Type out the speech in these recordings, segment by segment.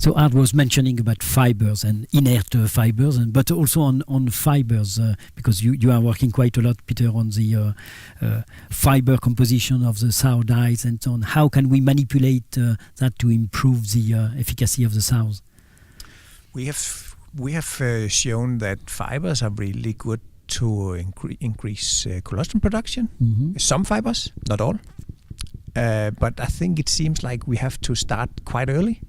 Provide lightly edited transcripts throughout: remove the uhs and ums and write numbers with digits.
So Art was mentioning about fibers and inert fibers, but also on fibers, because you are working quite a lot, Peter, on the fiber composition of the sow dyes and so on. How can we manipulate that to improve the efficacy of the sows? We have shown that fibers are really good to increase colostrum production. Mm-hmm. Some fibers, not all. But I think it seems like we have to start quite early.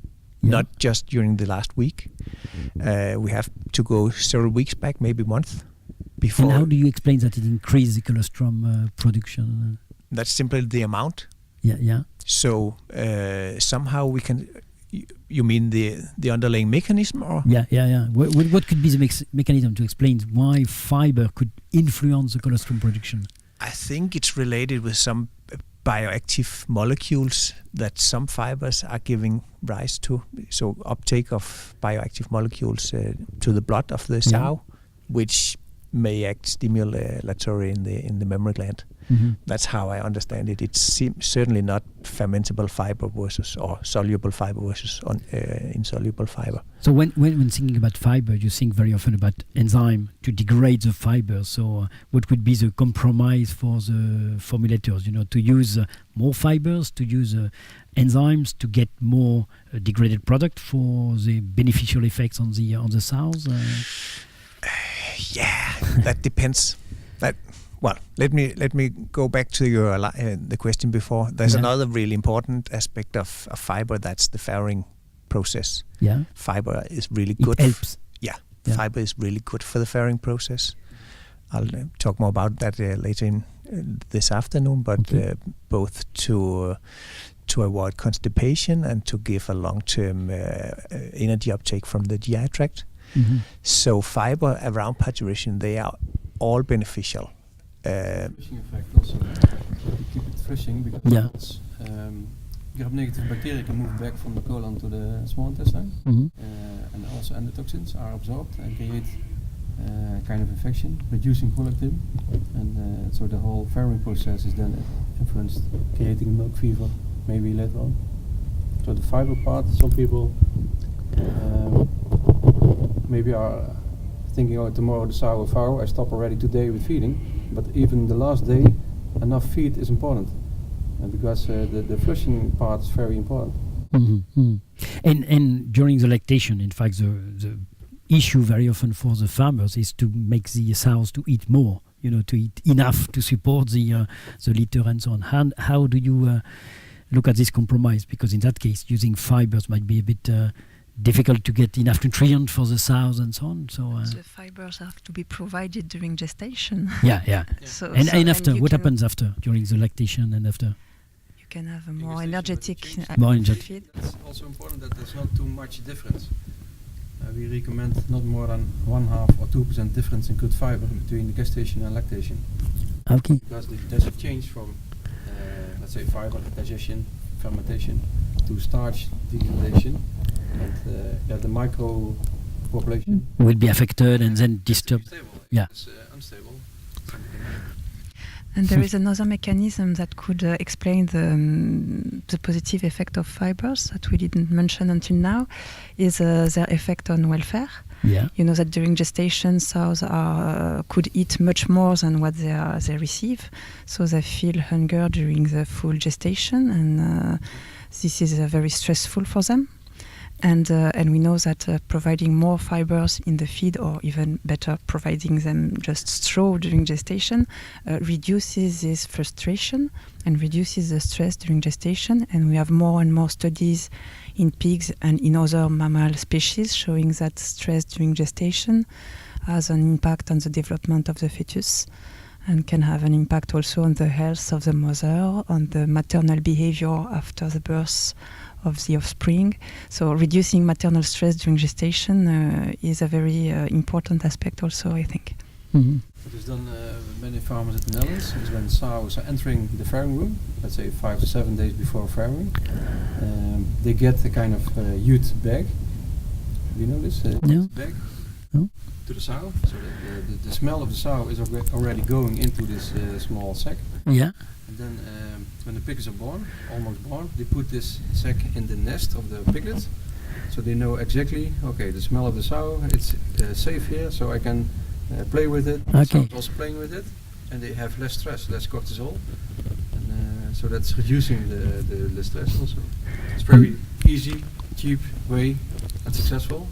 Not just during the last week. We have to go several weeks back, maybe a month before. And how do you explain that it increases the colostrum production? That's simply the amount. Yeah. So somehow we can. You mean the underlying mechanism, or? Yeah. What could be the mechanism to explain why fiber could influence the colostrum production? I think it's related with some bioactive molecules that some fibers are giving rise to. So uptake of bioactive molecules to the blood of the sow, which may act stimulatory in the mammary gland. Mm-hmm. That's how I understand it. It's certainly not fermentable fiber versus or soluble fiber versus insoluble fiber. So when thinking about fiber, you think very often about enzyme to degrade the fiber. So what would be the compromise for the formulators? To use more fibers, to use enzymes to get more degraded product for the beneficial effects on the sows. That depends. Well, let me go back to your the question before. There's another really important aspect of fiber. That's the farrowing process. Yeah, fiber is really good. It helps. Fiber is really good for the farrowing process. I'll talk more about that later in this afternoon. But both to avoid constipation and to give a long-term energy uptake from the GI tract. Mm-hmm. So fiber around parturition, they are all beneficial. Flushing effect also. So we keep it flushing because gram-negative bacteria can move back from the colon to the small intestine, and also endotoxins are absorbed and create kind of infection, reducing prolactin, and so the whole farrowing process is then influenced, creating milk fever, maybe later on. So the fiber part, some people maybe are thinking, tomorrow the sow will farrow, I stop already today with feeding. But even the last day, enough feed is important, because the flushing part is very important. Mm-hmm. And during the lactation, in fact, the issue very often for the farmers is to make the sows to eat more, to eat enough to support the litter and so on. How do you look at this compromise? Because in that case, using fibers might be a bit difficult to get enough nutrient for the sows and so on. So the fibers have to be provided during gestation. Yeah. And after, what happens after, during the lactation and after? You can have a more energetic feed. It's also important that there's not too much difference. We recommend not more than 1/2 or 2% difference in good fiber between the gestation and lactation. Okay. Because there's a change from, let's say, fiber digestion, fermentation, to starch degradation. And the micro population will be affected and then disturbed. It's unstable. And there is another mechanism that could explain the positive effect of fibers that we didn't mention until now, is their effect on welfare. Yeah. You know that during gestation, sows could eat much more than what they receive, so they feel hunger during the full gestation, and this is very stressful for them. And we know that providing more fibers in the feed, or even better, providing them just straw during gestation, reduces this frustration and reduces the stress during gestation. And we have more and more studies in pigs and in other mammal species showing that stress during gestation has an impact on the development of the fetus, and can have an impact also on the health of the mother, on the maternal behavior after the birth of the offspring. So reducing maternal stress during gestation is a very important aspect also, I think. Mm-hmm. It is done many farmers at the Netherlands, is when sows are entering the farrowing room, let's say 5 to 7 days before farrowing, they get a kind of jute bag. Do you know this? Bag? No. To the sow, so that the smell of the sow is already going into this small sack. Yeah. And then when the pigs are born, almost born, they put this sack in the nest of the piglets, So they know exactly, okay, the smell of the sow, it's safe here, so I can play with it. The sow is also playing with it, and they have less stress, less cortisol. And so that's reducing the stress also. It's very easy, cheap way, and successful.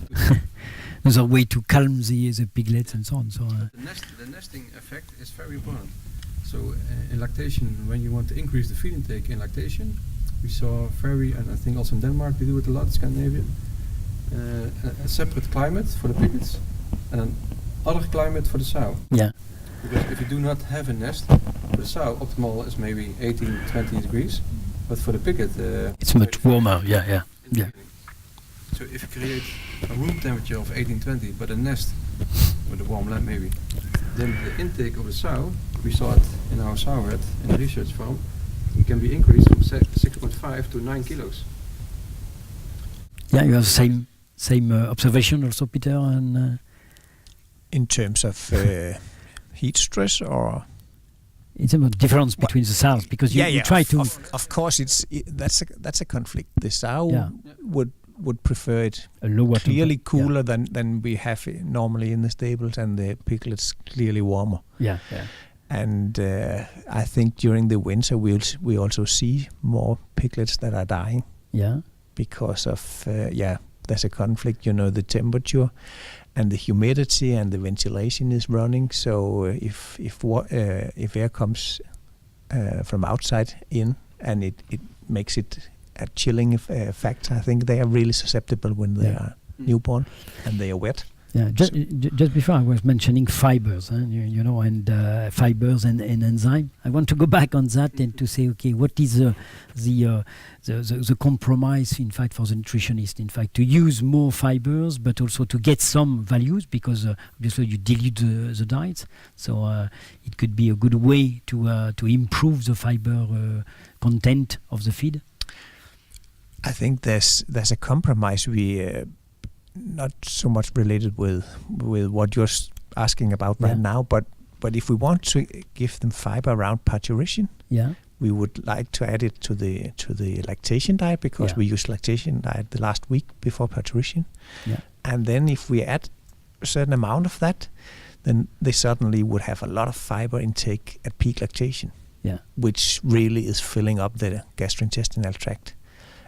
There's a way to calm the piglets and so on. So the nesting effect is very important. So in lactation, when you want to increase the feed intake in lactation, we saw and I think also in Denmark we do it a lot, Scandinavia, a separate climate for the piglets and another climate for the sow. Yeah. Because if you do not have a nest, for the sow optimal is maybe 18, 20 degrees, but for the piglet it's much warmer. Yeah. So if you create a room temperature of 18, 20, but a nest with a warm lamp maybe, then the intake of the sow, we saw it in our sow herd in the research farm, it can be increased from 6.5 to 9 kilos. Yeah, you have the same observation also, Peter, and in terms of heat stress, or it's a difference between the sows, because you try to. Of course, that's a conflict. The sow would prefer it a lower clearly cooler than we have normally in the stables, and the piglets clearly warmer. Yeah. And I think during the winter we also see more piglets that are dying. Yeah. Because of there's a conflict. The temperature and the humidity and the ventilation is running. So if air comes from outside in, and it makes it a chilling factor, I think they are really susceptible when they are newborn and they are wet. Yeah, just before I was mentioning fibers, and fibers and enzyme. I want to go back on that and to say, okay, what is the compromise, in fact, for the nutritionist, in fact, to use more fibers, but also to get some values, because obviously you dilute the diet, so it could be a good way to improve the fiber content of the feed. I think there's a compromise. We not so much related with what you're asking about right now, but if we want to give them fiber around parturition, we would like to add it to the lactation diet, because we use lactation diet the last week before parturition, and then if we add a certain amount of that, then they suddenly would have a lot of fiber intake at peak lactation, which really is filling up the gastrointestinal tract,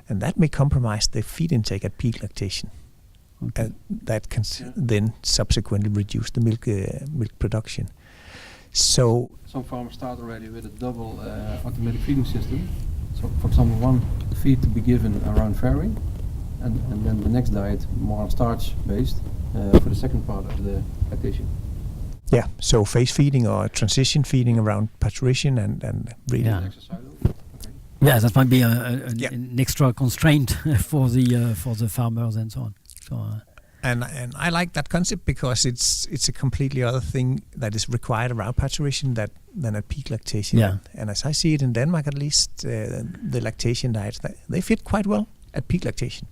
and that may compromise the feed intake at peak lactation. Okay. And that can then subsequently reduce the milk production. So some farmers start already with a double automatic feeding system. So, for example, one feed to be given around farrowing, and then the next diet more starch based for the second part of the lactation. Yeah, so phase feeding or transition feeding around parturition and really. Yeah, that might be an extra constraint for the farmers and so on. So, and I like that concept, because it's a completely other thing that is required around parturition than at peak lactation. Yeah. And as I see it in Denmark, at least, the lactation diets, they fit quite well at peak lactation.